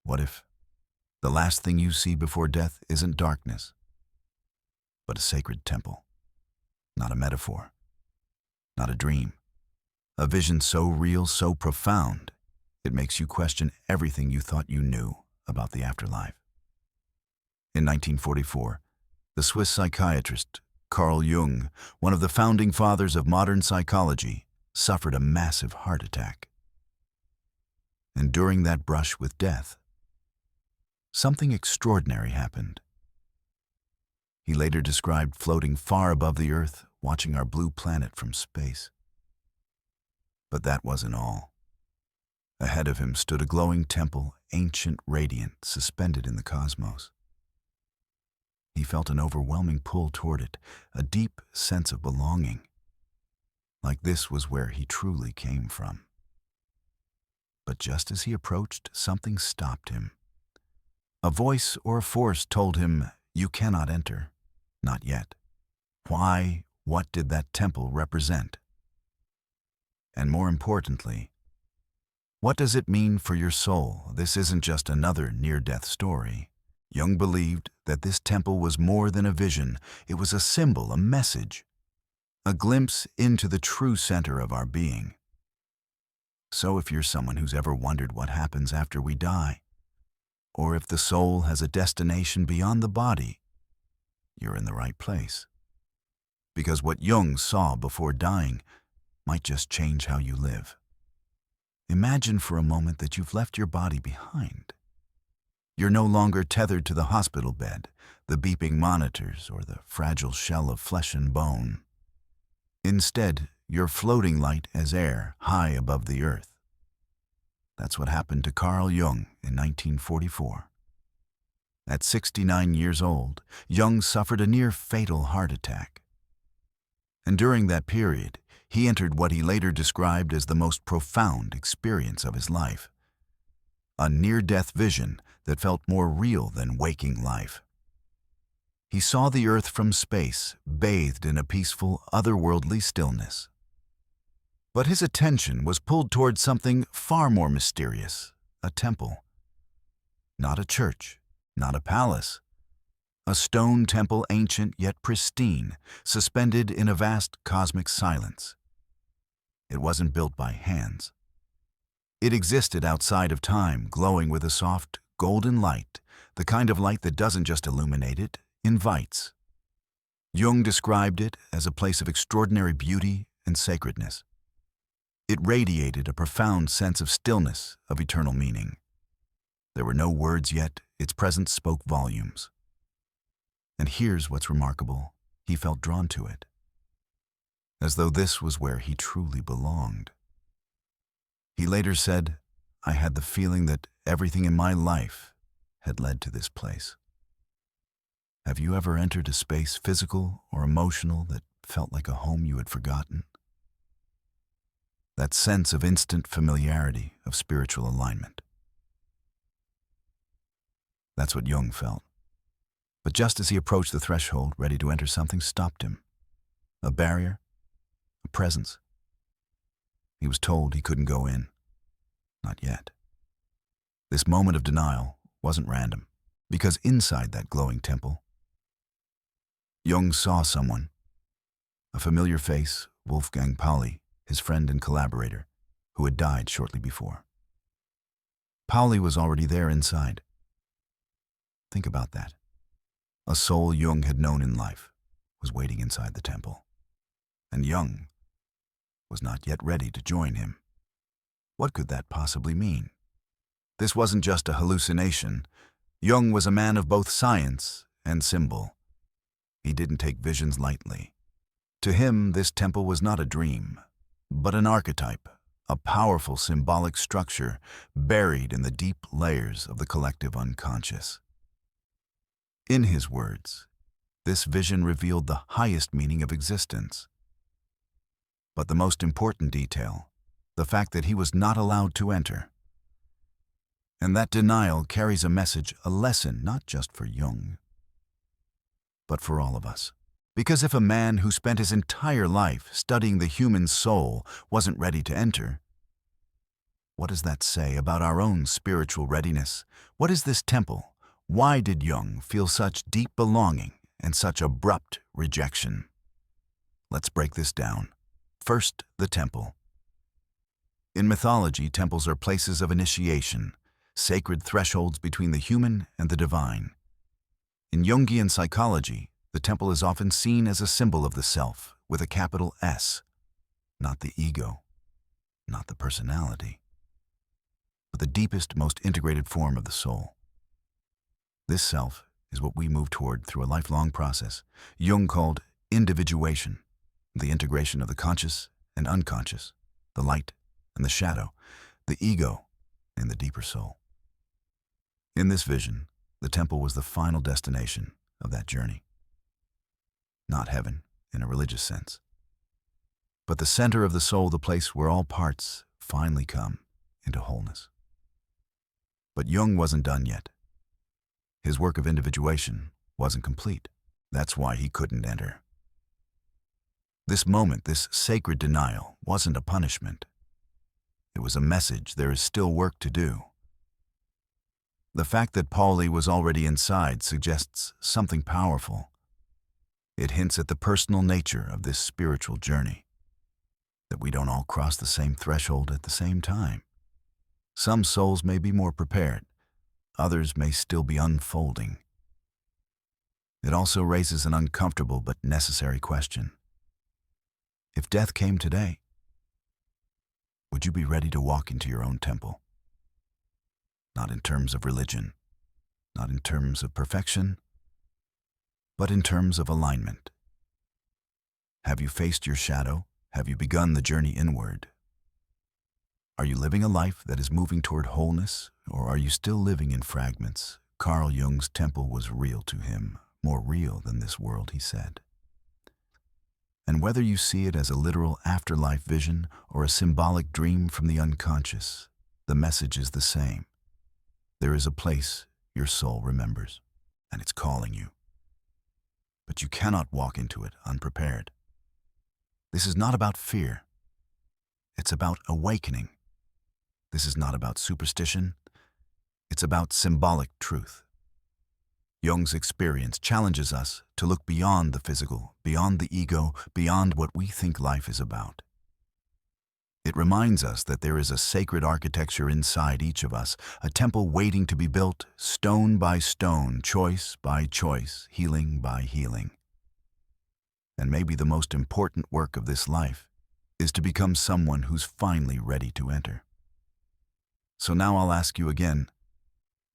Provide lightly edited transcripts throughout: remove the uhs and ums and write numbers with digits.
What if the last thing you see before death isn't darkness, but a sacred temple? Not a metaphor, not a dream. A vision so real, so profound, it makes you question everything you thought you knew about the afterlife. In 1944, the Swiss psychiatrist Carl Jung, one of the founding fathers of modern psychology, suffered a massive heart attack. And during that brush with death, something extraordinary happened. He later described floating far above the Earth, watching our blue planet from space. But that wasn't all. Ahead of him stood a glowing temple, ancient, radiant, suspended in the cosmos. He felt an overwhelming pull toward it, a deep sense of belonging, like this was where he truly came from. But just as he approached, something stopped him. A voice or a force told him, "You cannot enter, not yet." Why? What did that temple represent? And more importantly, what does it mean for your soul? This isn't just another near-death story. Jung believed that this temple was more than a vision. It was a symbol, a message, a glimpse into the true center of our being. So if you're someone who's ever wondered what happens after we die, or if the soul has a destination beyond the body, you're in the right place. Because what Jung saw before dying might just change how you live. Imagine for a moment that you've left your body behind. You're no longer tethered to the hospital bed, the beeping monitors, or the fragile shell of flesh and bone. Instead, you're floating light as air, high above the earth. That's what happened to Carl Jung in 1944. At 69 years old, Jung suffered a near-fatal heart attack. And during that period, he entered what he later described as the most profound experience of his life. A near-death vision that felt more real than waking life. He saw the earth from space, bathed in a peaceful, otherworldly stillness. But his attention was pulled toward something far more mysterious, a temple. Not a church, not a palace. A stone temple, ancient yet pristine, suspended in a vast cosmic silence. It wasn't built by hands. It existed outside of time, glowing with a soft, golden light, the kind of light that doesn't just illuminate, it invites. Jung described it as a place of extraordinary beauty and sacredness. It radiated a profound sense of stillness, of eternal meaning. There were no words yet, its presence spoke volumes. And here's what's remarkable, he felt drawn to it, as though this was where he truly belonged. He later said, "I had the feeling that everything in my life had led to this place." Have you ever entered a space, physical or emotional, that felt like a home you had forgotten? That sense of instant familiarity, of spiritual alignment. That's what Jung felt. But just as he approached the threshold, ready to enter, something stopped him. A barrier, a presence. He was told he couldn't go in. Not yet. This moment of denial wasn't random, because inside that glowing temple, Jung saw someone, a familiar face, Wolfgang Pauli, his friend and collaborator, who had died shortly before. Pauli was already there inside. Think about that. A soul Jung had known in life was waiting inside the temple, and Jung was not yet ready to join him. What could that possibly mean? This wasn't just a hallucination. Jung was a man of both science and symbol. He didn't take visions lightly. To him, this temple was not a dream, but an archetype, a powerful symbolic structure buried in the deep layers of the collective unconscious. In his words, this vision revealed the highest meaning of existence. But the most important detail, the fact that he was not allowed to enter. And that denial carries a message, a lesson, not just for Jung, but for all of us. Because if a man who spent his entire life studying the human soul wasn't ready to enter, What does that say about our own spiritual readiness? What is this temple? Why did Jung feel such deep belonging and such abrupt rejection? Let's break this down. First, the temple. In mythology, temples are places of initiation, sacred thresholds between the human and the divine. In Jungian psychology, the temple is often seen as a symbol of the self, with a capital S, not the ego, not the personality, but the deepest, most integrated form of the soul. This self is what we move toward through a lifelong process Jung called individuation, the integration of the conscious and unconscious, the light and the shadow, the ego and the deeper soul. In this vision, the temple was the final destination of that journey. Not heaven in a religious sense, but the center of the soul, the place where all parts finally come into wholeness. But Jung wasn't done yet. His work of individuation wasn't complete. That's why he couldn't enter. This moment, this sacred denial, wasn't a punishment. It was a message there is still work to do. The fact that Pauli was already inside suggests something powerful. It hints at the personal nature of this spiritual journey, that we don't all cross the same threshold at the same time. Some souls may be more prepared, others may still be unfolding. It also raises an uncomfortable but necessary question. If death came today, would you be ready to walk into your own temple? Not in terms of religion, not in terms of perfection, but in terms of alignment. Have you faced your shadow? Have you begun the journey inward? Are you living a life that is moving toward wholeness, or are you still living in fragments? Carl Jung's temple was real to him, more real than this world, he said. And whether you see it as a literal afterlife vision or a symbolic dream from the unconscious, the message is the same. There is a place your soul remembers, and it's calling you. But you cannot walk into it unprepared. This is not about fear. It's about awakening. This is not about superstition. It's about symbolic truth. Jung's experience challenges us to look beyond the physical, beyond the ego, beyond what we think life is about. It reminds us that there is a sacred architecture inside each of us, a temple waiting to be built, stone by stone, choice by choice, healing by healing. And maybe the most important work of this life is to become someone who's finally ready to enter. So now I'll ask you again,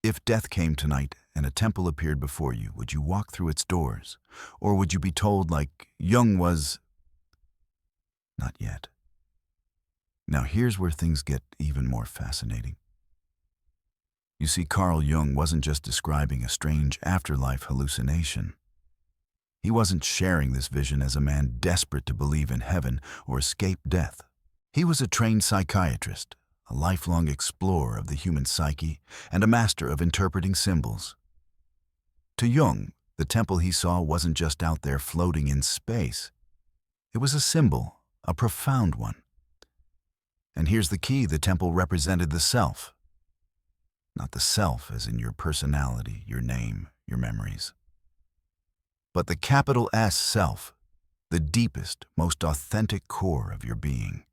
if death came tonight and a temple appeared before you, would you walk through its doors? Or would you be told, like Jung was, not yet? Now here's where things get even more fascinating. You see, Carl Jung wasn't just describing a strange afterlife hallucination. He wasn't sharing this vision as a man desperate to believe in heaven or escape death. He was a trained psychiatrist, a lifelong explorer of the human psyche, and a master of interpreting symbols. To Jung, the temple he saw wasn't just out there floating in space. It was a symbol, a profound one. And here's the key, the temple represented the self. Not the self as in your personality, your name, your memories. But the capital S self, the deepest, most authentic core of your being.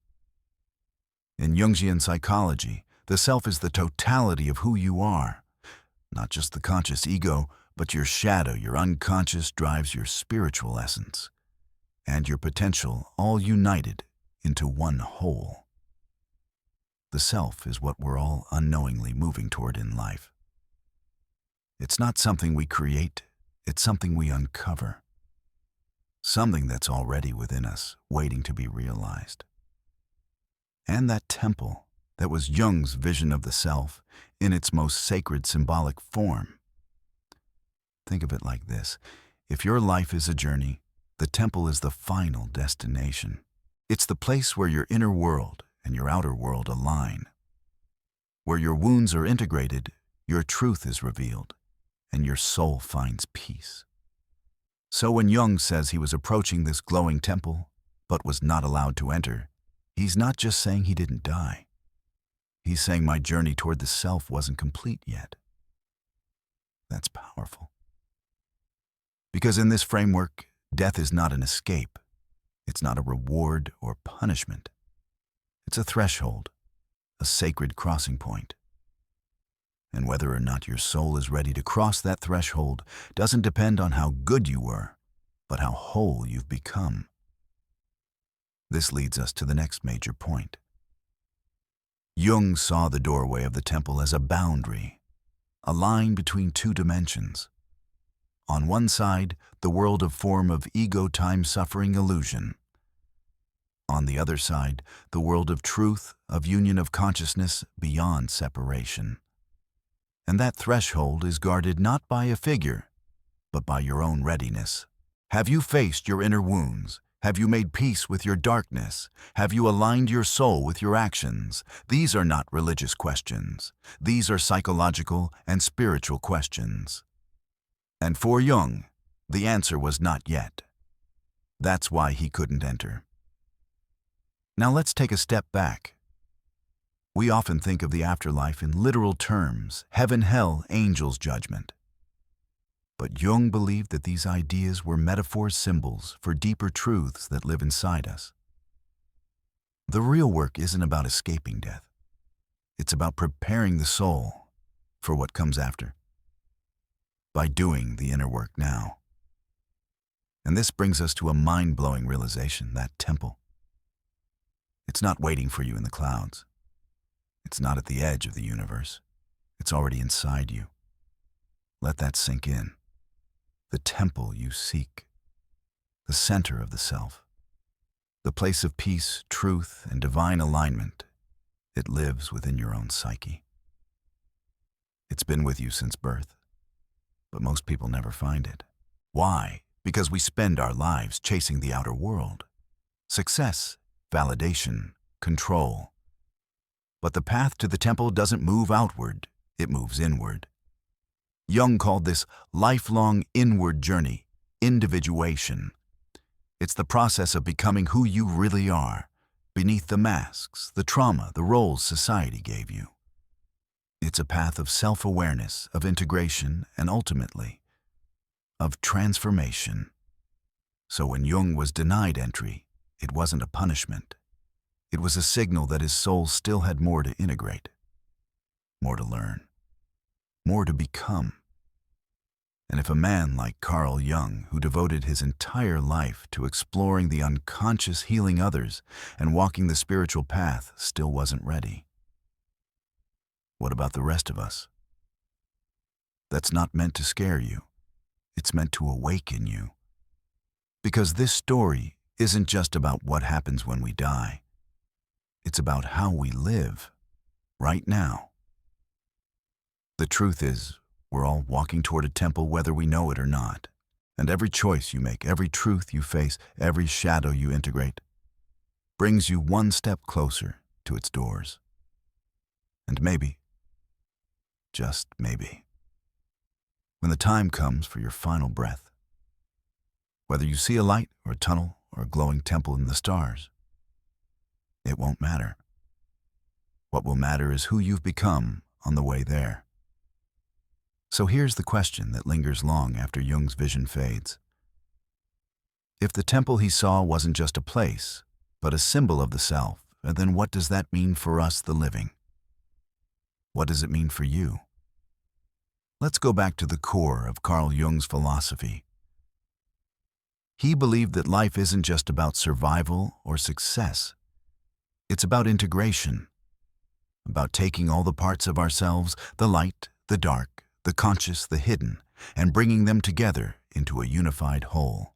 In Jungian psychology, the self is the totality of who you are. Not just the conscious ego, but your shadow, your unconscious drives your spiritual essence, and your potential all united into one whole. The self is what we're all unknowingly moving toward in life. It's not something we create, it's something we uncover. Something that's already within us, waiting to be realized. And that temple, that was Jung's vision of the self in its most sacred symbolic form. Think of it like this. If your life is a journey, the temple is the final destination. It's the place where your inner world and your outer world align. Where your wounds are integrated, your truth is revealed, and your soul finds peace. So when Jung says he was approaching this glowing temple, but was not allowed to enter, he's not just saying he didn't die. he's saying my journey toward the self wasn't complete yet. That's powerful. Because in this framework, death is not an escape. It's not a reward or punishment. It's a threshold, a sacred crossing point. And whether or not your soul is ready to cross that threshold doesn't depend on how good you were, but how whole you've become. This leads us to the next major point. Jung saw the doorway of the temple as a boundary, a line between two dimensions. On one side, the world of form of ego, time, suffering, illusion. On the other side, the world of truth, of union of consciousness beyond separation. And that threshold is guarded not by a figure, but by your own readiness. Have you faced your inner wounds? Have you made peace with your darkness? Have you aligned your soul with your actions? These are not religious questions. These are psychological and spiritual questions. And for Jung, the answer was not yet. That's why he couldn't enter. Now let's take a step back. We often think of the afterlife in literal terms, heaven, hell, angels, judgment. But Jung believed that these ideas were metaphor symbols for deeper truths that live inside us. The real work isn't about escaping death. It's about preparing the soul for what comes after, by doing the inner work now. And this brings us to a mind-blowing realization, that temple. It's not waiting for you in the clouds. It's not at the edge of the universe. It's already inside you. Let that sink in. The temple you seek, the center of the self, the place of peace, truth, and divine alignment. It lives within your own psyche. It's been with you since birth, but most people never find it. Why? Because we spend our lives chasing the outer world. Success, validation, control. But the path to the temple doesn't move outward, it moves inward. Jung called this lifelong inward journey, individuation. It's the process of becoming who you really are, beneath the masks, the trauma, the roles society gave you. It's a path of self-awareness, of integration, and ultimately, of transformation. So when Jung was denied entry, it wasn't a punishment. It was a signal that his soul still had more to integrate, more to learn, more to become. And if a man like Carl Jung, who devoted his entire life to exploring the unconscious, healing others, and walking the spiritual path, still wasn't ready, what about the rest of us? That's not meant to scare you. It's meant to awaken you. Because this story isn't just about what happens when we die. It's about how we live, right now. The truth is, we're all walking toward a temple whether we know it or not. And every choice you make, every truth you face, every shadow you integrate, brings you one step closer to its doors. And maybe, just maybe, when the time comes for your final breath, whether you see a light or a tunnel or a glowing temple in the stars, it won't matter. What will matter is who you've become on the way there. So here's the question that lingers long after Jung's vision fades. If the temple he saw wasn't just a place, but a symbol of the self, then what does that mean for us, the living? What does it mean for you? Let's go back to the core of Carl Jung's philosophy. He believed that life isn't just about survival or success. It's about integration, about taking all the parts of ourselves, the light, the dark, the conscious, the hidden, and bringing them together into a unified whole.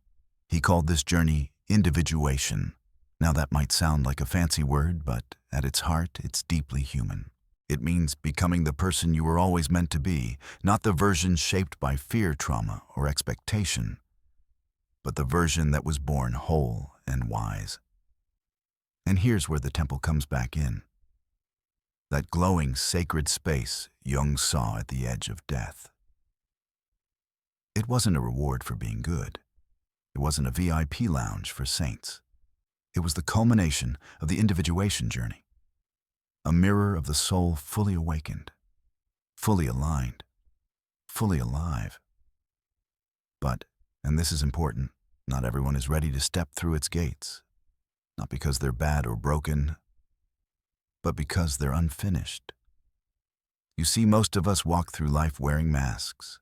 He called this journey individuation. Now that might sound like a fancy word, but at its heart, it's deeply human. It means becoming the person you were always meant to be, not the version shaped by fear, trauma, or expectation, but the version that was born whole and wise. And here's where the temple comes back in. That glowing sacred space Jung saw at the edge of death. It wasn't a reward for being good. It wasn't a VIP lounge for saints. It was the culmination of the individuation journey. a mirror of the soul fully awakened, fully aligned, fully alive. But, and this is important, not everyone is ready to step through its gates, not because they're bad or broken, but because they're unfinished. You see, most of us walk through life wearing masks.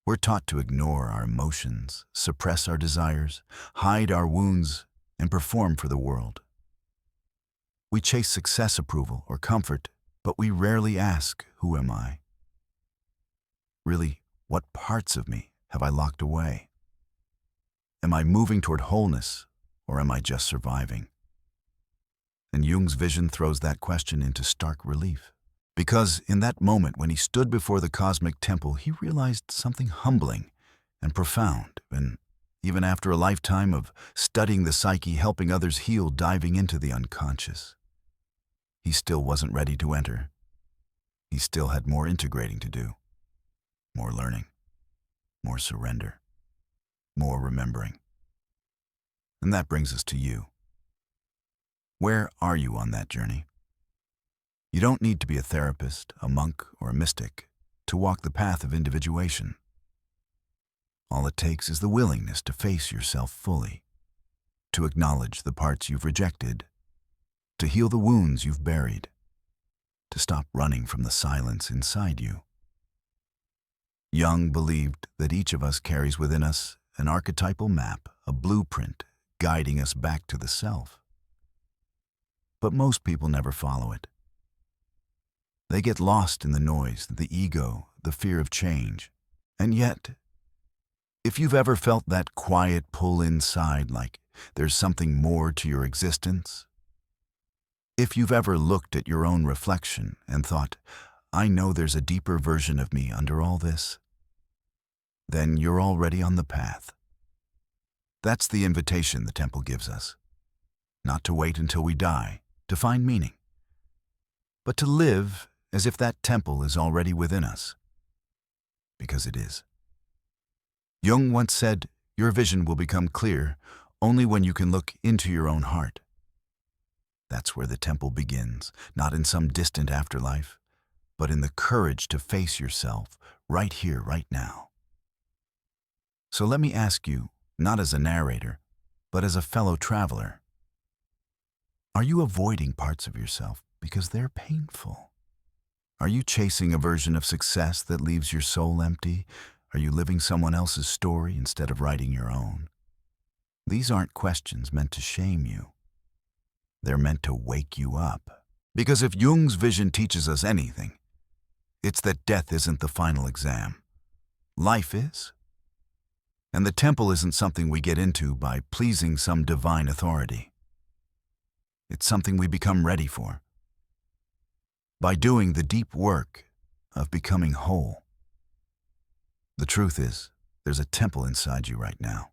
We're taught to ignore our emotions, suppress our desires, hide our wounds, and perform for the world. We chase success, approval, or comfort, but we rarely ask, who am I? Really, what parts of me have I locked away? Am I moving toward wholeness, or am I just surviving? And Jung's vision throws that question into stark relief. Because in that moment when he stood before the cosmic temple, he realized something humbling and profound. And even after a lifetime of studying the psyche, helping others heal, diving into the unconscious, he still wasn't ready to enter. He still had more integrating to do, more learning, more surrender, more remembering. And that brings us to you. Where are you on that journey? You don't need to be a therapist, a monk, or a mystic to walk the path of individuation. All it takes is the willingness to face yourself fully, to acknowledge the parts you've rejected, to heal the wounds you've buried, to stop running from the silence inside you. Jung believed that each of us carries within us an archetypal map, a blueprint guiding us back to the self. But most people never follow it. They get lost in the noise, the ego, the fear of change. And yet, if you've ever felt that quiet pull inside, like there's something more to your existence, if you've ever looked at your own reflection and thought, I know there's a deeper version of me under all this, then you're already on the path. That's the invitation the temple gives us. Not to wait until we die to find meaning, but to live as if that temple is already within us. Because it is. Jung once said, your vision will become clear only when you can look into your own heart. That's where the temple begins, not in some distant afterlife, but in the courage to face yourself right here, right now. So let me ask you, not as a narrator, but as a fellow traveler, are you avoiding parts of yourself because they're painful? Are you chasing a version of success that leaves your soul empty? Are you living someone else's story instead of writing your own? These aren't questions meant to shame you. They're meant to wake you up. Because if Jung's vision teaches us anything, it's that death isn't the final exam. Life is. And the temple isn't something we get into by pleasing some divine authority. It's something we become ready for by doing the deep work of becoming whole. The truth is, there's a temple inside you right now.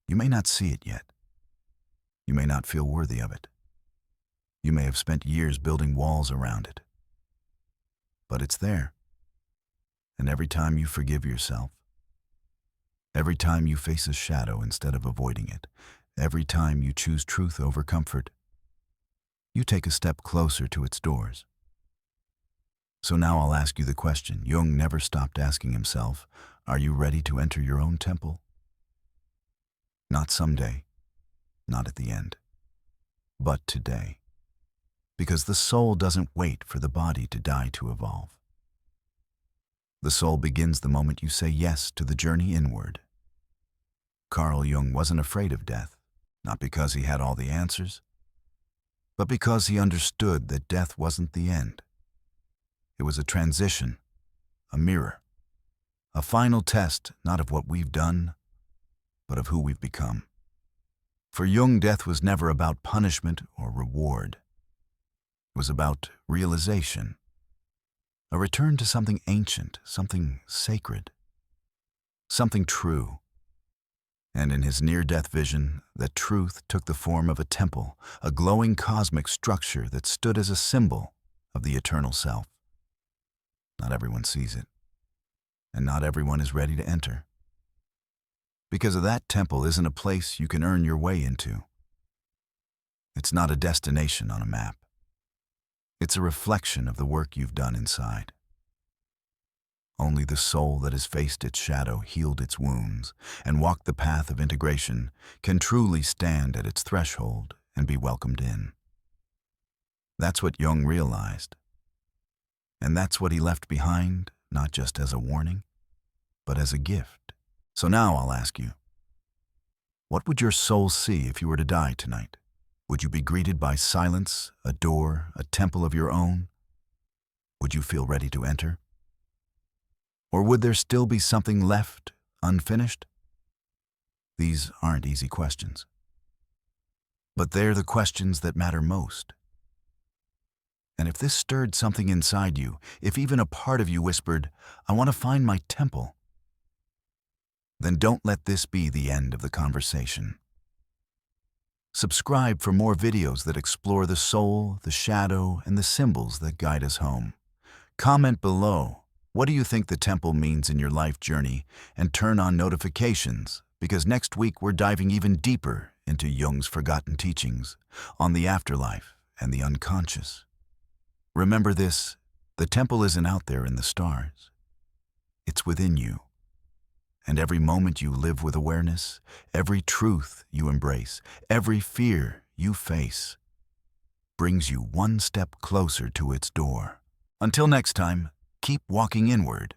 You may not see it yet. You may not feel worthy of it. You may have spent years building walls around it. But it's there. And every time you forgive yourself, every time you face a shadow instead of avoiding it, every time you choose truth over comfort, you take a step closer to its doors. So now I'll ask you the question Jung never stopped asking himself, are you ready to enter your own temple? Not someday, not at the end, but today. Because the soul doesn't wait for the body to die to evolve. The soul begins the moment you say yes to the journey inward. Carl Jung wasn't afraid of death, not because he had all the answers, but because he understood that death wasn't the end. It was a transition, a mirror, a final test not of what we've done, but of who we've become. For Jung, death was never about punishment or reward. It was about realization, a return to something ancient, something sacred, something true. And in his near-death vision, that truth took the form of a temple, a glowing cosmic structure that stood as a symbol of the eternal self. Not everyone sees it, and not everyone is ready to enter. Because that temple isn't a place you can earn your way into. It's not a destination on a map. It's a reflection of the work you've done inside. Only the soul that has faced its shadow, healed its wounds, and walked the path of integration can truly stand at its threshold and be welcomed in. That's what Jung realized. And that's what he left behind, not just as a warning, but as a gift. So now I'll ask you, what would your soul see if you were to die tonight? Would you be greeted by silence, a door, a temple of your own? Would you feel ready to enter? Or would there still be something left, unfinished? These aren't easy questions. But they're the questions that matter most. And if this stirred something inside you, if even a part of you whispered, "I want to find my temple," then don't let this be the end of the conversation. Subscribe for more videos that explore the soul, the shadow, and the symbols that guide us home. Comment below, what do you think the temple means in your life journey, and turn on notifications, because next week we're diving even deeper into Jung's forgotten teachings on the afterlife and the unconscious. Remember this, the temple isn't out there in the stars. It's within you. And every moment you live with awareness, every truth you embrace, every fear you face, brings you one step closer to its door. Until next time, keep walking inward